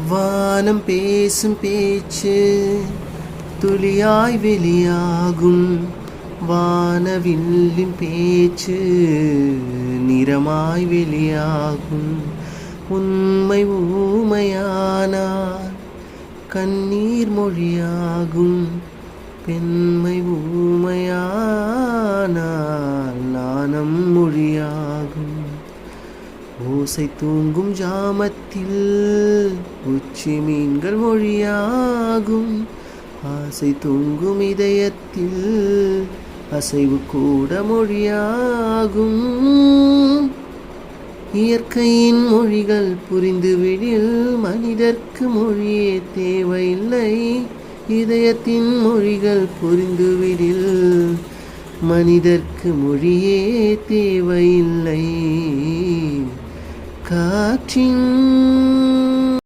வானம் பேசும் பேச்சு துளியாய் வெளியாகும். வானவில்லின் பேச்சு நிறமாய் வெளியாகும். உண்மை ஊமையானால் கண்ணீர் மொழியாகும். பெண்மை ஊமையானால் நாணம் மொழியாகும். ஓசை தூங்கும் ஜாமத்தில் உச்சி மீன்கள் மொழியாகும். ஆசை தூங்கும் இதயத்தில் அசைவு கூட மொழியாகும். இயற்கையின் மொழிகள் புரிந்துவிடில் மனிதர்க்கு மொழியே தேவையில்லை. இதயத்தின் மொழிகள் புரிந்துவிடில் மனிதர்க்கு மொழியே தேவையில்லை. காற்றின்